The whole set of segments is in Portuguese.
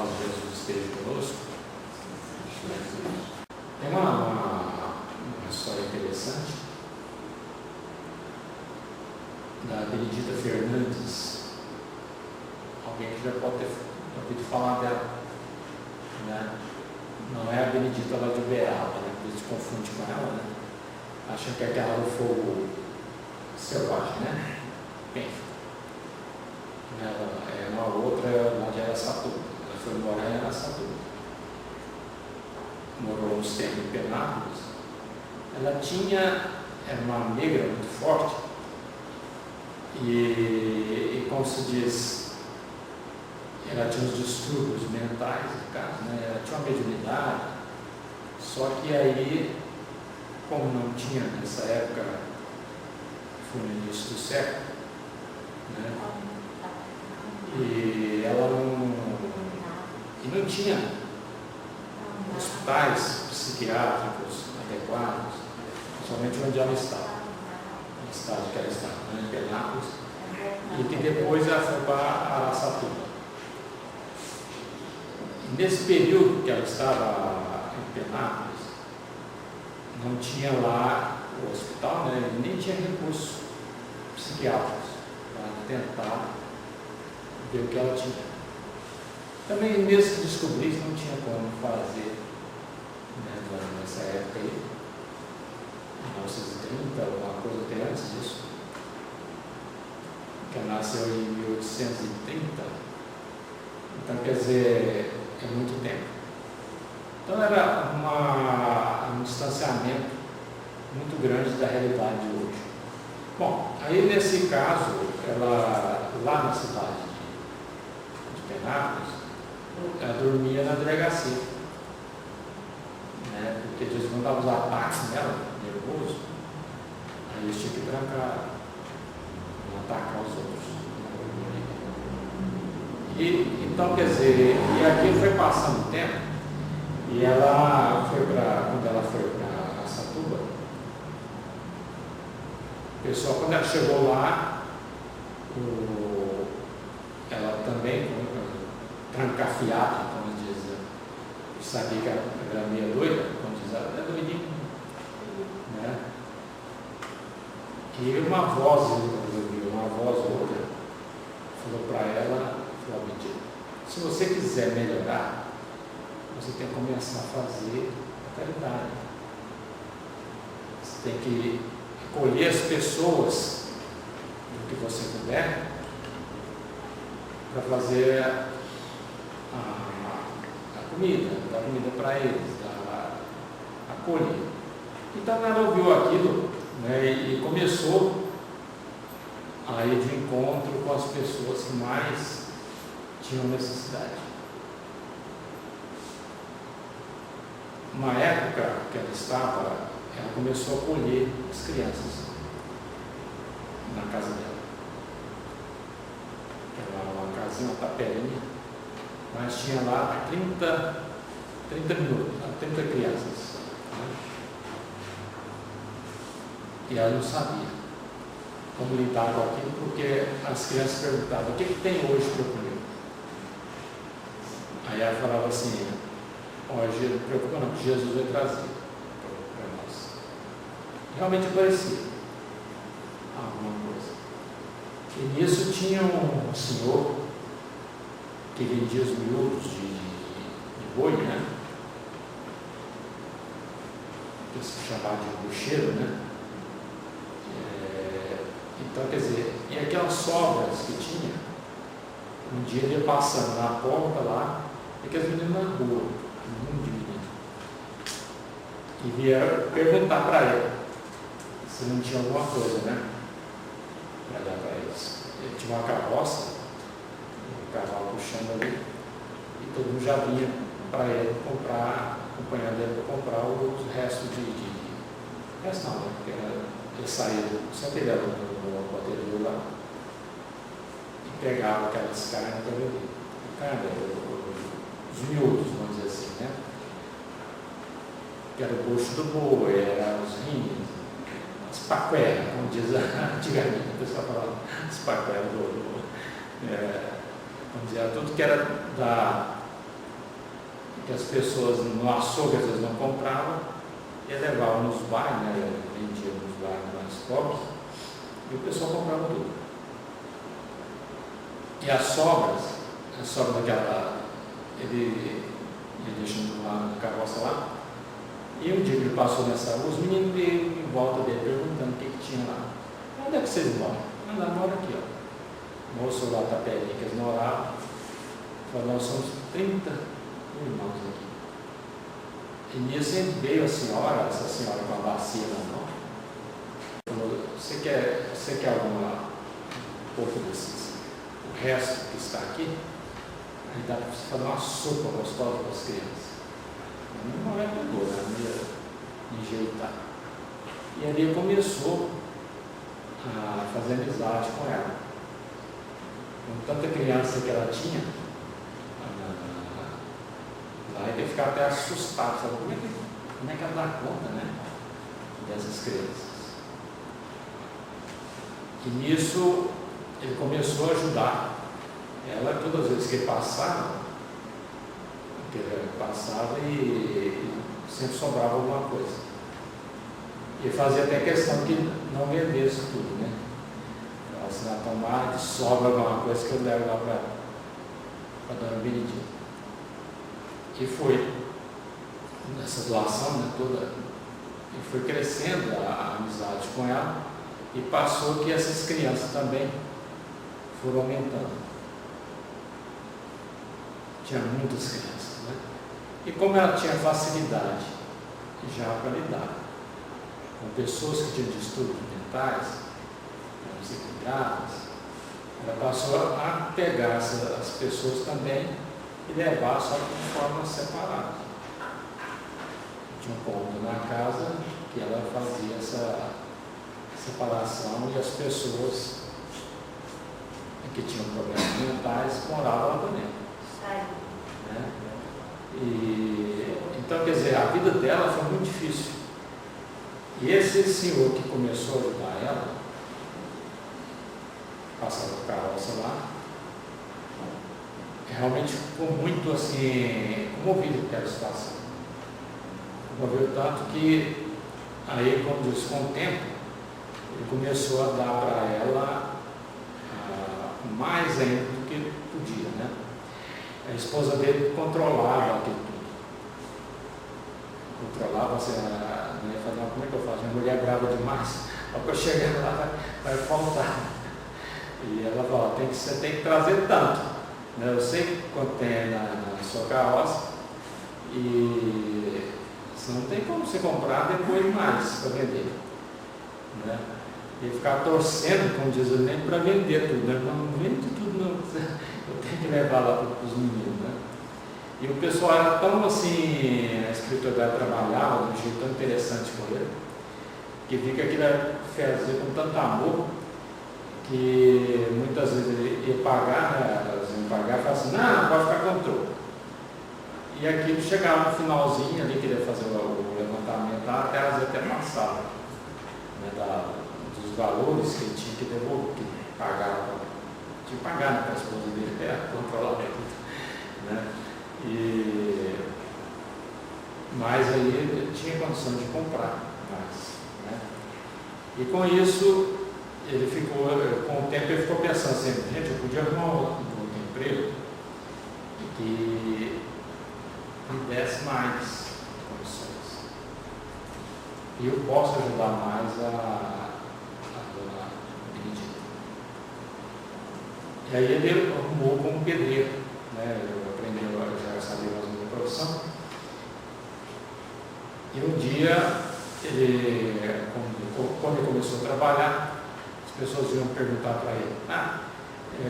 paz de Jesus esteja conosco. Tem uma história interessante da Benedita Fernandes. Alguém que já pode ter ouvido falar dela, né? Não é a Benedita lá de Uberaba, né? A gente confunde com ela, né? Acham que é aquela do fogo selvagem, né? Bem, ela é uma outra lá de Araçatuba. Ela foi morar em Araçatuba. Morou uns tempos em Penápolis. Ela era uma negra muito forte e como se diz, ela tinha uns distúrbios mentais, né? Ela tinha uma mediunidade, só que aí, como não tinha nessa época, foi no início do século, né? E ela não tinha hospitais psiquiátricos adequados, somente onde ela estava, no estado que ela estava, né, em Penápolis, e que depois ela foi para Araçatuba. Nesse período que ela estava em Penápolis, não tinha lá o hospital, né, nem tinha recursos psiquiátricos para tentar ver o que ela tinha. Também, mesmo que descobrisse, não tinha como fazer, né, nessa época aí, 1930, alguma coisa até antes disso, que ela nasceu em 1830, então quer dizer, é muito tempo. Então era um distanciamento muito grande da realidade de hoje. Bom, aí nesse caso, ela, lá na cidade de Penápolis, ela dormia na delegacia, né? Porque de vez em quando dava os ataques nela, nervoso, aí eles tinham que trancar, não atacar os outros. E, então, quer dizer, e aqui foi passando o tempo, e ela foi quando ela foi para Araçatuba, o pessoal, quando ela chegou lá, ela também, trancafiada, como diz, sabia que era meio doida, como diz, ela é doidinha, né? E uma voz outra, falou para ela, se você quiser melhorar, você tem que começar a fazer a caridade. Você tem que acolher as pessoas do que você puder para fazer a comida, dar comida para eles, acolher. Então ela ouviu aquilo, né, e começou a ir de encontro com as pessoas que mais tinham necessidade. Uma época que ela estava, ela começou a acolher as crianças na casa dela. Era uma casinha, uma tapelinha, mas tinha lá 30 crianças. Né? E ela não sabia como lidar com aquilo, porque as crianças perguntavam: o que tem hoje para eu comer? Aí ela falava assim: hoje não preocupa não, que Jesus vai trazer para nós. Realmente aparecia alguma coisa. E nisso tinha um senhor que vendia os miúdos de boi, né? Que se chamava de bucheiro, né? Então, quer dizer, e aquelas sobras que tinha, um dia ele ia passando na porta lá, e aqueles meninos na rua, um mundo de meninos, e vieram perguntar para ele se não tinha alguma coisa, né, para dar para eles. Ele tinha uma carroça, um cavalo puxando ali, e todo mundo já vinha para ele comprar, acompanhando ele para comprar os restos resto não, né, porque ele saía, sempre ele era no poderio lá, e pegava aquelas carnes para vender. Os miúdos, vamos dizer assim, né? Que era o bucho do boi, era os rins, as paqueras, como diz antigamente, o pessoal falava, as paqueras vamos dizer, tudo que era que as pessoas no açougue às vezes não compravam, e levavam nos bairros, né? Vendiam nos bairros mais pobres, e o pessoal comprava tudo. E as sobras daquela, ele deixando lá na carroça lá, e um dia que ele passou nessa rua, os meninos veio em volta dele perguntando o que tinha lá. Onde é que vocês moram? Lá mora aqui, ó. O moço lá da Pelinha, que eles moravam, falou, nós somos 30 irmãos aqui. E nisso veio essa senhora com a bacia na mão, falou, você quer alguma, um pouco desses, o resto que está aqui? Aí dá para você fazer uma sopa gostosa para as crianças. A mulher pegou, né? Ia enjeitar. E ali começou a fazer amizade com ela. Com tanta criança que ela tinha, lá ele ficava até assustado, sabe? Como é que ela dá conta, né? Dessas crianças. E nisso ele começou a ajudar ela todas as vezes que ele passava e sempre sobrava alguma coisa. E fazia até questão que não vendesse tudo, né? Ela se na tomada que sobra alguma coisa que eu levo lá para a dona Benedita. E foi nessa doação, né, toda, e foi crescendo a amizade com ela, e passou que essas crianças também foram aumentando. Tinha muitas crianças, né? E como ela tinha facilidade já para lidar com pessoas que tinham distúrbios mentais, desequilibradas, ela passou a pegar as pessoas também e levar só de forma separada. Tinha um ponto na casa que ela fazia essa separação e as pessoas que tinham problemas mentais moravam lá dentro. Né? Então, quer dizer, a vida dela foi muito difícil. E esse senhor que começou a ajudar ela, passava o carroça lá, realmente ficou muito assim, comovido com aquela situação. Comoveu tanto que, aí, como diz, com o tempo, ele começou a dar para ela mais ainda do que podia, né? A esposa dele controlava aquilo tudo. Controlava, assim, né? Falava, como é que eu faço? Minha mulher é brava demais, para eu chegar lá vai faltar. E ela falou, você tem que trazer tanto. Né? Eu sei quanto tem na sua carroça, e você não tem como você comprar depois mais para vender. Né? E ficar torcendo, como diz o Enem, para vender tudo. Né? Não vende tudo, não. Eu tenho que levar lá para os meninos. Né? E o pessoal era tão assim, a espiritualidade trabalhava de um jeito tão interessante com ele, que vi que aquilo fazia com tanto amor, que muitas vezes ele ia pagar, né? Elas iam pagar e falavam assim, não, pode ficar com troco. E aquilo chegava no finalzinho ali, queria fazer o levantamento lá, até às vezes até passava, né, dos valores que ele tinha que devolver, que pagava, tinha que pagar, né, para a esposa dele, controlar tudo, né? Mas aí ele tinha condição de comprar mais, né? E com isso, ele ficou, com o tempo ele ficou pensando assim, gente, eu podia arrumar um outro emprego que me desse mais condições. E eu posso ajudar mais a dona Benedita. E aí ele arrumou como pedreiro, né? Eu aprendeu, já sabia mais ou menos a profissão. E um dia, quando ele começou a trabalhar, as pessoas iam perguntar para ele,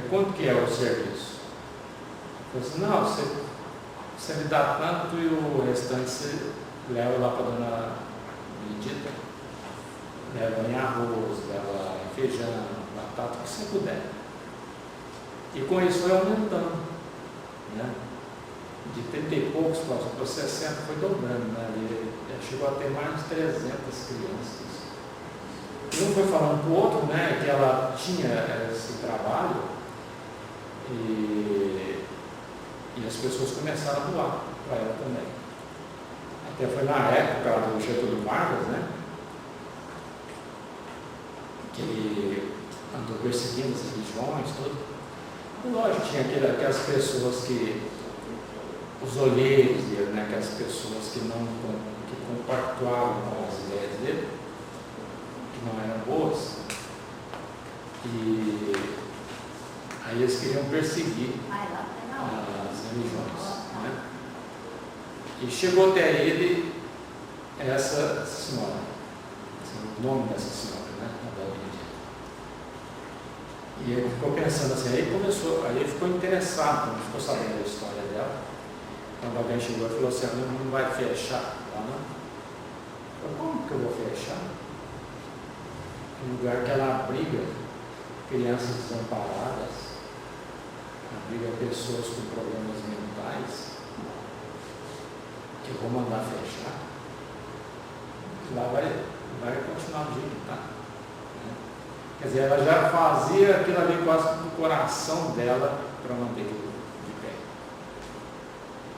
quanto que é o serviço? Ele falou assim, não, você me dá tanto e o restante você leva lá para a dona Benedita, leva em arroz, leva em feijão, batata, o que você puder. E com isso foi aumentando, né? De 30 e poucos para 60 foi dobrando, né? Ele chegou a ter mais de 300 crianças. E um foi falando para o outro, né, que ela tinha esse trabalho, e E as pessoas começaram a doar para ela também. Até foi na época do Getúlio Vargas, né? Que ele andou perseguindo as religiões, tudo. E lógico, tinha aquelas pessoas que, os olheiros dele, né? Aquelas pessoas que compactuavam com as ideias dele, que não eram boas. E aí eles queriam perseguir as religiões, né? E chegou até ele essa senhora, assim, o nome dessa senhora, né? E ele ficou pensando assim, aí ele ficou interessado, quando ficou sabendo da história dela. Quando alguém chegou e falou assim, não vai fechar lá, não? Eu falei, como que eu vou fechar? Um lugar que ela abriga crianças desamparadas, abriga pessoas com problemas mentais, que eu vou mandar fechar. Lá vai continuar do jeito que está. Quer dizer, ela já fazia aquilo ali quase do coração dela para manter aquilo de pé.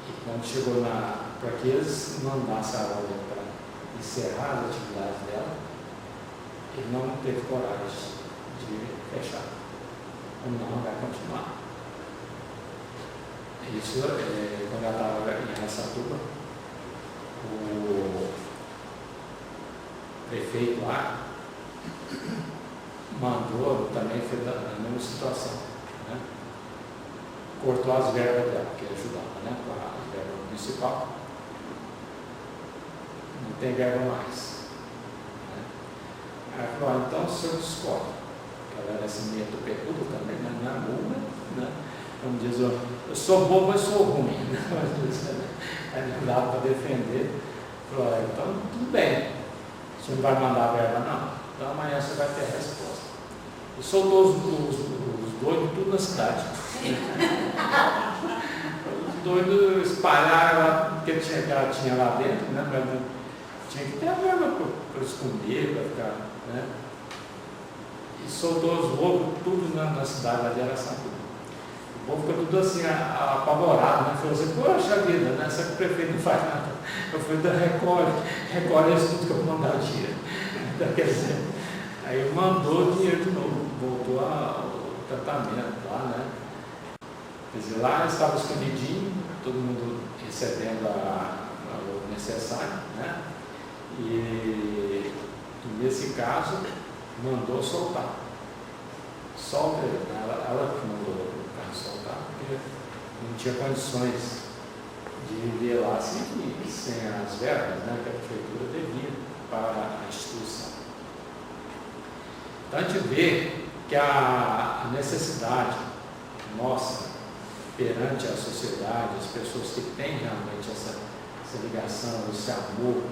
E quando chegou para que eles mandassem a ordem para encerrar as atividades dela, ele não teve coragem de fechar. Não, vai continuar. Isso, quando ela estava em Araçatuba, o prefeito lá mandou, também foi na mesma situação, né? Cortou as verbas dela, que ajudava, né? Com a verba municipal. Não tem verba mais. Né? Aí ela falou, então o senhor escolhe. Ela era assim meio tupecuda também, né? Não é boa, né? Como diz, eu sou bom, mas sou ruim. Né? Aí não dava para defender. Falou, então tudo bem. O senhor não vai mandar a verba, não? Então amanhã você vai ter a resposta. E soltou os doidos tudo na cidade. Os doidos espalharam lá, porque ela tinha lá dentro, né? Mas tinha que ter a verba para esconder, para ficar, né? E soltou os lobos tudo na cidade lá de Araçatuba. O povo ficou tudo assim, apavorado, né? Falou assim, poxa vida, né? Só que o prefeito não faz nada. Eu fui da recolhe isso tudo que eu vou mandar o dinheiro. Então, quer dizer, aí mandou o dinheiro de novo, voltou ao tratamento lá, né? Quer dizer, lá estava escondidinho, todo mundo recebendo o necessário, né? E nesse caso, mandou soltar. Solta ele, né? Ela que mandou o carro soltar, porque não tinha condições de viver lá sem as verbas, né, que a prefeitura devia para a instituição. Então a gente vê que a necessidade nossa perante a sociedade, as pessoas que têm realmente essa ligação, esse amor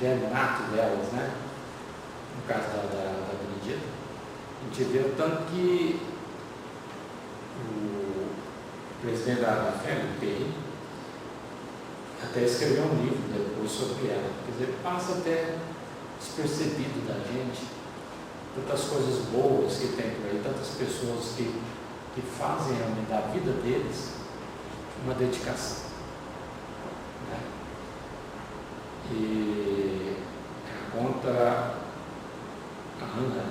genato delas, né? No caso da Benedita, a gente vê o tanto que o presidente da FEM, o PI, até escreveu um livro depois sobre ela. Quer dizer, passa até despercebido da gente, tantas coisas boas que tem por aí, tantas pessoas que fazem realmente da vida deles uma dedicação. Né? E conta a Ana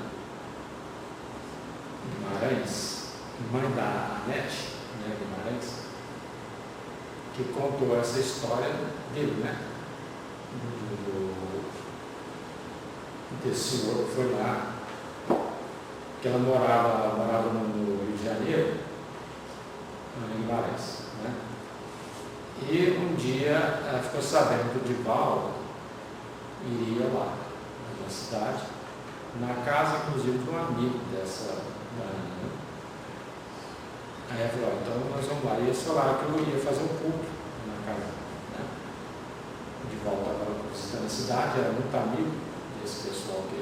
Guimarães, mãe da Anete, né, Guimarães, que contou essa história dele, né? Desse senhor que foi lá, que ela morava no Rio de Janeiro, em Guimarães, né? E um dia ela ficou sabendo que o Divaldo iria lá, na cidade, na casa, inclusive, de um amigo dessa Ana, né? Aí ela falou, então nós vamos lá. E eles falaram que eu ia fazer um culto na casa, né? De volta agora visitando a cidade, era muito amigo desse pessoal que a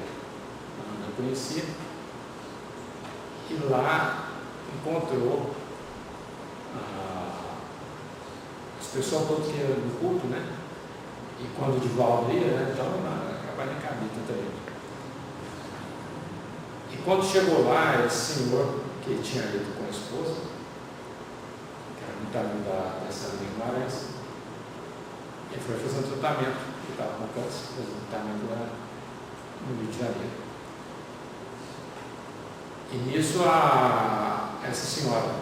Ana conhecia. E lá encontrou as pessoas todas que iam no culto, né? E quando o Divaldo ia, né? Então acabava nem cabia tanta gente. E quando chegou lá, esse senhor que tinha ido com a esposa, que era muito caminho dessa Guimarães. Ele foi fazer um tratamento, que estava com câncer, fez um tratamento lá no Rio de Janeiro. E nisso essa senhora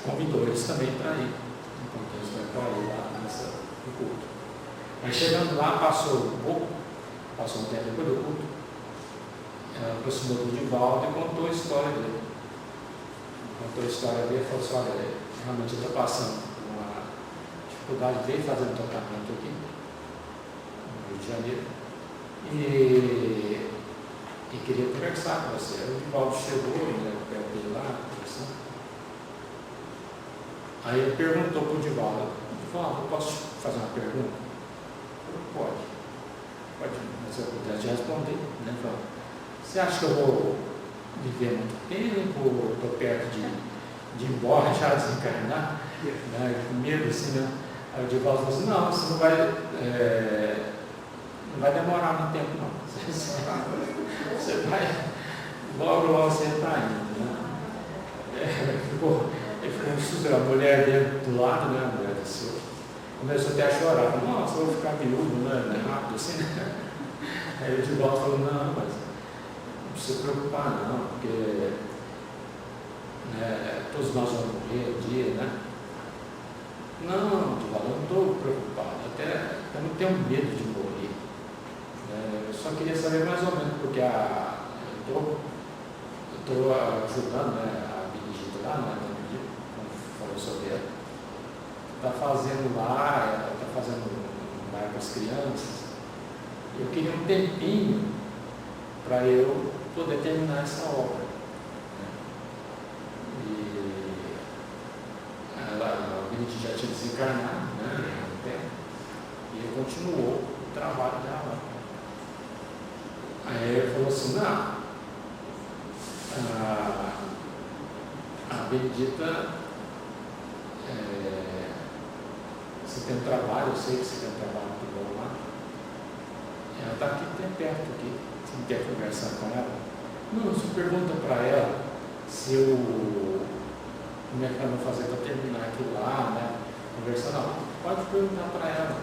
convidou eles também para ir. Então eles foram para ir lá no culto. Aí chegando lá, passou um tempo depois do culto, ela aproximou do Divaldo e contou a história dele. Contou a história dele e falou assim: olha, realmente eu estou passando por uma dificuldade, veio fazendo tratamento aqui no Rio de Janeiro e queria conversar com você. Aí o Divaldo chegou, né, perto dele lá, conversando. Aí ele perguntou para o Divaldo: eu posso te fazer uma pergunta? Pode, mas eu puder te responder, né? Falou: você acha que eu vou viver muito tempo? Estou perto de ir embora, já desencarnar? Né? Com medo assim, né? Aí o Divaldo falou assim: não, você não vai demorar muito tempo, não. Você vai, logo você está indo, né? Ele ficou um susto, a mulher dele do lado, né? A mulher desceu. Começou até a chorar, falou: nossa, eu vou ficar viúvo, né? Rápido assim, né? Aí o Divaldo falou: não, mas não precisa se preocupar, não, porque todos nós vamos morrer um dia, né? Não, Divaldo, eu não estou preocupado, eu não tenho medo de morrer. Eu só queria saber mais ou menos, porque eu estou ajudando, né, a Benedita lá, né, como falou sobre ela. Está fazendo lá, ela está fazendo um lar para as crianças. Eu queria um tempinho para eu poder terminar essa obra. E a Benedita já tinha desencarnado, né, e ele continuou o trabalho dela. Aí ele falou assim: não, a Benedita, você tem um trabalho, eu sei que você tem um trabalho muito bom lá. Ela está aqui até perto aqui. Você não quer conversar com ela? Não, você pergunta para ela como é que ela vai fazer para terminar aquilo lá, né? Conversar, não, pode perguntar para ela,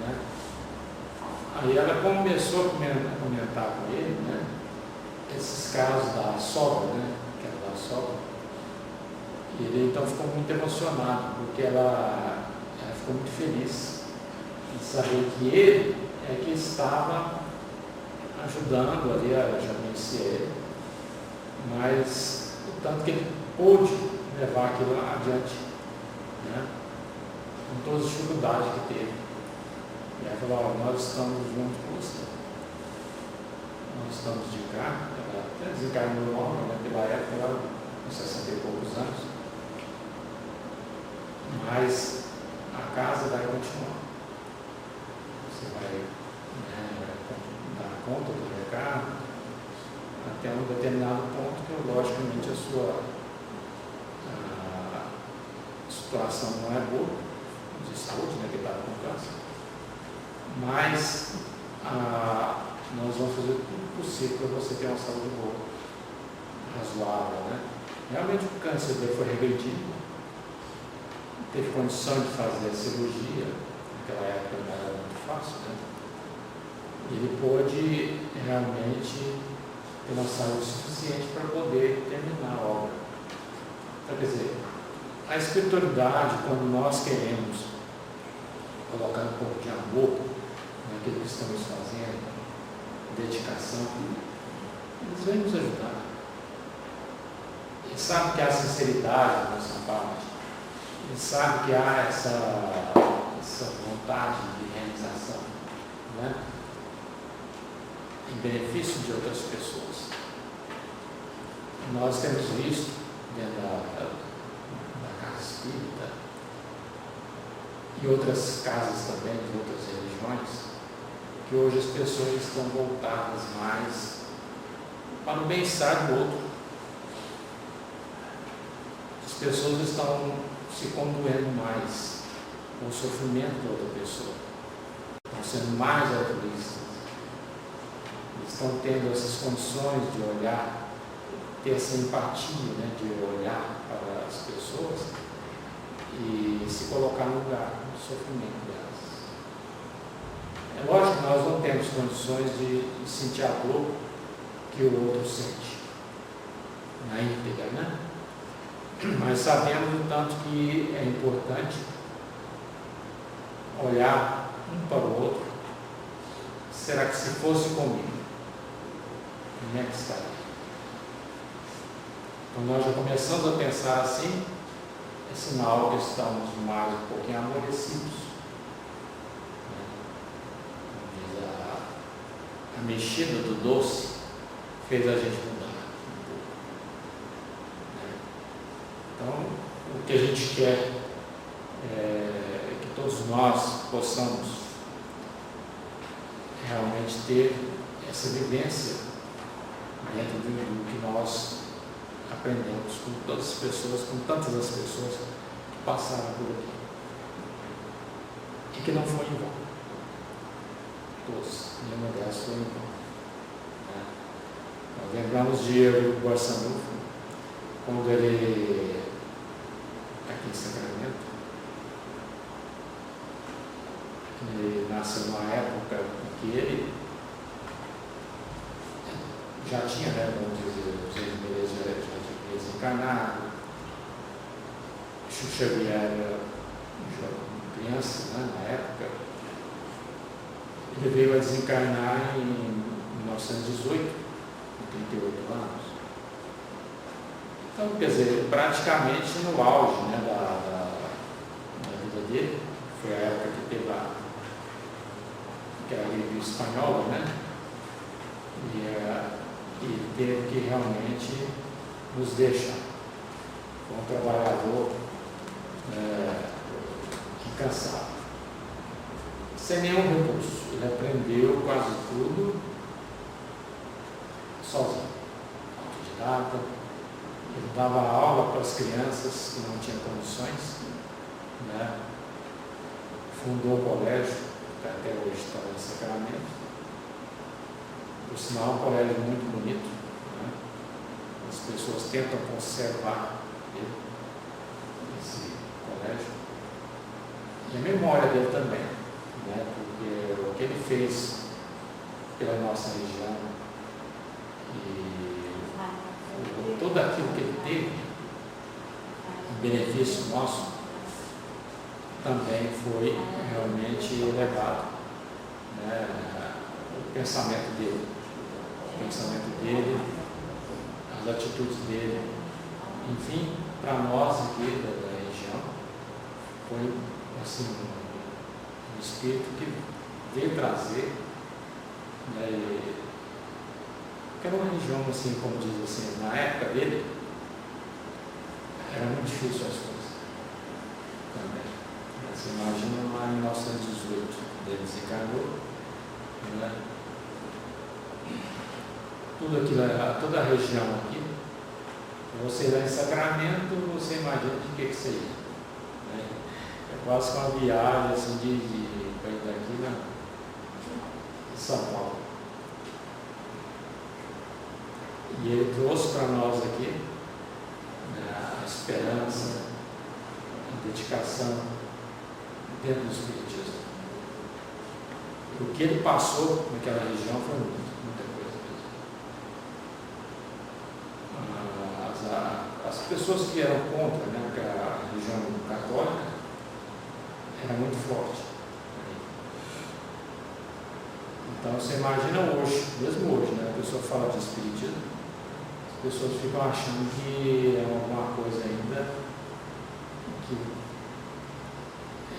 né? Aí ela começou a comentar com ele, né? Esses casos da sogra, né? Que era da sogra. E ele então ficou muito emocionado, porque ela ficou muito feliz em saber que ele é que estava ajudando ali, ela já conhecia ele, mas o tanto que ele pôde levar aquilo adiante, né? Com todas as dificuldades que teve. E aí falou: nós estamos juntos com você. Nós estamos de cá, ela até desencarnou nova, né? Pela época, ela com 60 e poucos anos. Mas a casa vai continuar. Você vai, dar conta do recado até um determinado ponto que, logicamente, a sua situação não é boa, de saúde, né, que está com câncer, mas nós vamos fazer tudo possível para você ter uma saúde boa, razoável, né? Realmente o câncer dele foi regredido, teve condição de fazer a cirurgia, naquela época não era muito fácil, né? Ele pôde realmente ter uma saúde suficiente para poder terminar a obra. Então, quer dizer, a espiritualidade, quando nós queremos colocar um pouco de amor naquilo que estamos fazendo, dedicação, eles vêm nos ajudar. Eles sabem que há sinceridade da nossa parte, eles sabem que há essa vontade de realização, né? Em benefício de outras pessoas. Nós temos visto dentro da casa espírita e outras casas também, de outras religiões, que hoje as pessoas estão voltadas mais para o bem-estar do outro. As pessoas estão se condoendo mais com o sofrimento da outra pessoa, estão sendo mais altruístas, estão tendo essas condições de olhar ter essa empatia, né, de olhar para as pessoas e se colocar no lugar do sofrimento delas. É lógico que nós não temos condições de sentir a dor que o outro sente na íntegra, né? Mas sabemos o tanto que é importante olhar um para o outro. Será que se fosse comigo, como é que estaria? Quando nós já começamos a pensar assim, é sinal que estamos mais um pouquinho amolecidos. Como diz a mexida do doce fez a gente mudar um pouco. Então, o que a gente quer é que todos nós possamos realmente ter essa vivência dentro do que nós aprendemos com todas as pessoas, com tantas as pessoas que passaram por aqui e que não foi em vão. Todos, nenhuma delas foi em vão. Nós lembramos de Hugo Barçanufo, quando ele, aqui em Sacramento, ele nasceu numa época em que ele já tinha, né, vamos dizer, os já tinha desencarnado. Chico Xavier era criança, né, na época. Ele veio a desencarnar em 1918, com 38 anos. Então, quer dizer, praticamente no auge, né, da vida dele, foi a época que teve aquela gripe espanhola, né? E teve que realmente nos deixar. Foi um trabalhador incansável, sem nenhum recurso. Ele aprendeu quase tudo sozinho, autodidata. Ele dava aula para as crianças que não tinham condições, né? Fundou o colégio, que até hoje está em Sacramento. Por sinal, um colégio muito bonito, né? As pessoas tentam conservar esse colégio. E a memória dele também, né? Porque o que ele fez pela nossa região e tudo aquilo que ele teve em benefício nosso também foi realmente elevado, né? O pensamento dele, as atitudes dele, enfim, para nós aqui da região, foi assim, um espírito que veio trazer, né, que era uma região, assim, como diz assim, na época dele, era muito difícil as coisas também. Você imagina lá em 1918, ele desencarnou, né? Tudo aquilo, toda a região aqui, você lá em Sacramento, você imagina de que seria, né? É quase que uma viagem assim, para ir daqui, né? De São Paulo. E ele trouxe para nós aqui, né, a esperança, a dedicação dentro do Espiritismo. O que ele passou naquela região foi muita coisa mesmo. As pessoas que eram contra, né, porque a religião católica era muito forte. Então você imagina hoje, mesmo hoje, né, a pessoa fala de Espiritismo, as pessoas ficam achando que é alguma coisa ainda que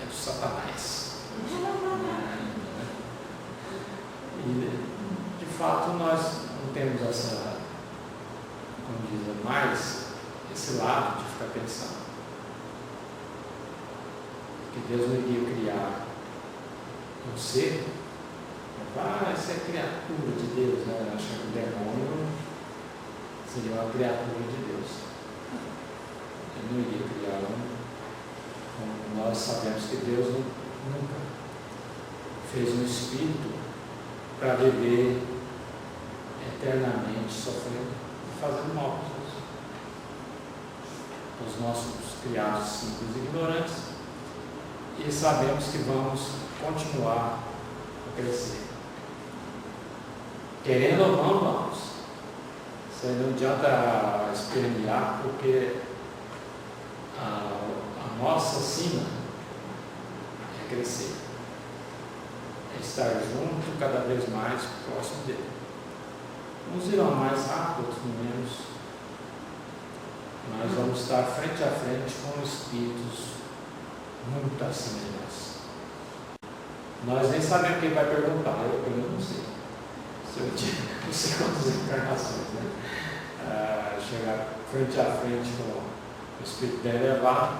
é do Satanás. E de fato nós não temos essa, como diz, mais esse lado de ficar pensando que Deus não iria criar um ser, isso é criatura de Deus, né? Achando que o demônio seria uma criatura de Deus. Ele não iria criar como nós sabemos que Deus nunca fez um espírito para viver eternamente sofrendo. fazendo mal aos nossos criados simples e ignorantes, e sabemos que vamos continuar a crescer. Querendo ou não, vamos. Isso aí não adianta espernear, porque a nossa sina é crescer, é estar junto cada vez mais próximo dele. Uns irão mais rápido, outros menos, mas vamos estar frente a frente com espíritos muito acima de nós. Nós nem sabemos quem vai perguntar, eu não sei. Se eu tinha não sei quantas encarnações, né? Chegar frente a frente com o espírito bem elevado,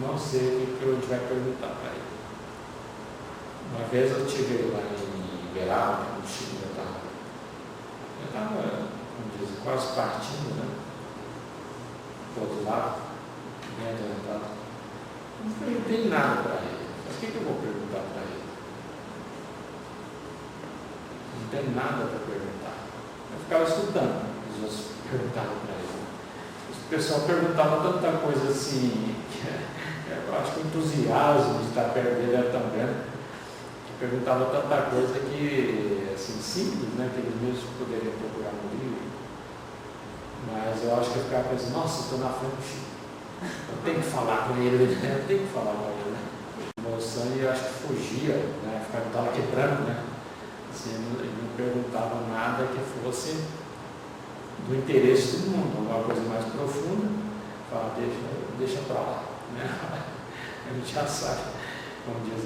não sei o que a gente vai perguntar para ele. Uma vez eu estive lá em Uberaba, no Chile, eu estava, como diz, quase partindo, né? Do outro lado, bem adiantado. Não tem nada para ele. Mas o que eu vou perguntar para ele? Não tem nada para perguntar. Eu ficava escutando os outros perguntavam para ele. O pessoal perguntava tanta coisa assim, eu acho que o entusiasmo de estar perto dele era tão grande, que perguntava tanta coisa que, assim, simples, né, que eles mesmos poderiam procurar no livro. Mas eu acho que eu ficava pensando, nossa, estou na frente do Chico. Eu tenho que falar com ele, eu tenho que falar com ele, né? A emoção, eu acho que fugia, né? Estava quebrando, né? Assim, ele não perguntava nada que fosse do interesse do mundo, alguma coisa mais profunda, falava, deixa para lá, né? A gente já sabe, como diz,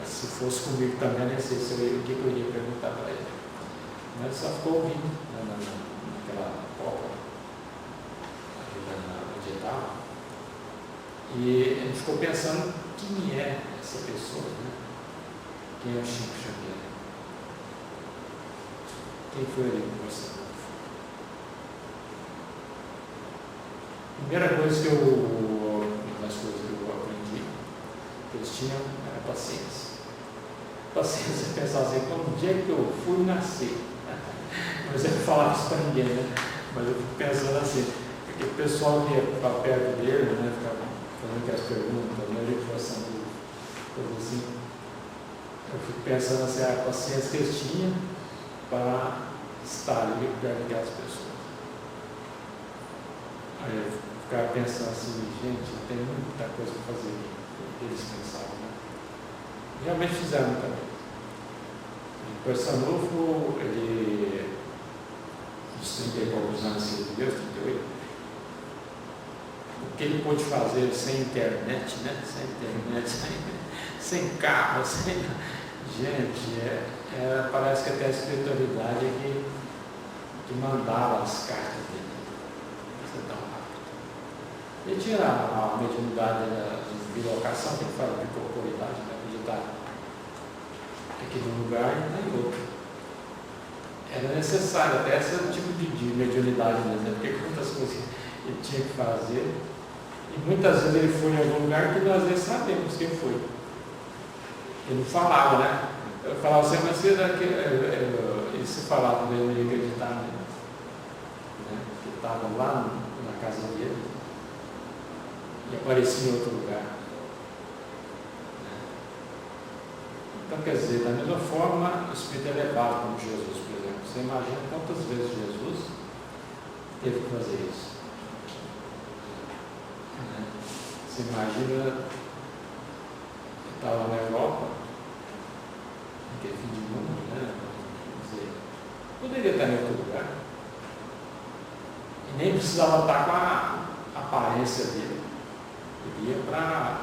se fosse comigo também, nem sei o que eu iria perguntar para ele. Mas só ficou ouvindo, né, naquela copa, onde estava. E a gente ficou pensando quem é essa pessoa, né? Quem é o Chico Xavier? Quem foi ele conversando? Primeira coisa uma das coisas que eu aprendi, que eles tinham, era paciência. Paciência é pensar assim, onde é que eu fui nascer? Mas eu não falava isso para ninguém, né? Mas eu fico pensando assim, porque o pessoal que ia para perto dele, né, ficava fazendo aquelas perguntas, né, ele conversando, coisa assim. Eu fico pensando assim, a paciência que eles tinham para estar ali perto daquelas pessoas. Aí eu ficava pensando assim, gente, tem muita coisa para fazer aqui. Eles pensavam, né? Realmente fizeram também. O Persanulfo, ele, dos 30 e poucos anos de Deus, 38, o que ele pôde fazer sem internet, né? Sem internet, sem carro, sem... Gente, parece que até a espiritualidade é que mandava as cartas dele. Isso é tão rápido. Ele tinha a mediunidade de bilocação, que ele fala de corporidade, né? De estar aqui num lugar e não em outro. Era necessário até esse tipo de mediunidade mesmo, né? Porque muitas coisas ele tinha que fazer. E muitas vezes ele foi em algum lugar que nós nem sabemos quem foi. Ele não falava, né? Eu falava assim, mas ele se falava dele, eu não ia acreditar nele. Né? Ele estava lá na casa dele e aparecia em outro lugar. Né? Então, quer dizer, da mesma forma, o Espírito é elevado como Jesus, por exemplo. Você imagina quantas vezes Jesus teve que fazer isso. Né? Você imagina, ele estava na Europa, que é fim de mundo, né? Quer dizer, poderia estar em outro lugar. E nem precisava estar com a aparência dele. Ele ia para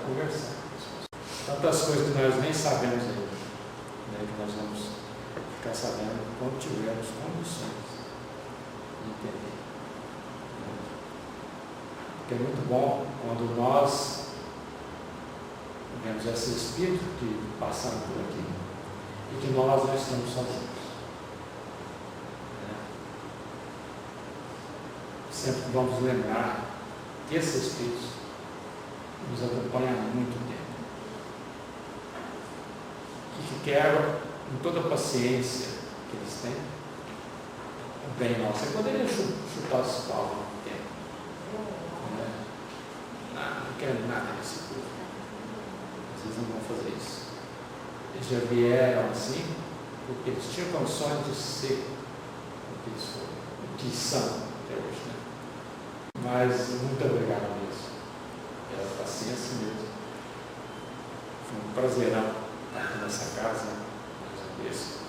conversar com as pessoas. Tantas coisas que nós nem sabemos ainda, né? Que nós vamos ficar sabendo quando tivermos condições de entender. Porque é muito bom quando nós vemos esse espírito que passando por aqui e que nós não estamos sozinhos. Sempre vamos lembrar que esses espíritos nos acompanham há muito tempo e que quero, com toda a paciência que eles têm, bem nosso. Você poderia chutar os paus no tempo. Não quero nada desse povo. Vocês não vão fazer isso. Eles já vieram assim, porque eles tinham condições de ser o que eles foram, o que são até hoje, né? Mas muito obrigado mesmo. Pela paciência mesmo. Foi um prazerão estar aqui nessa casa, mais uma vez.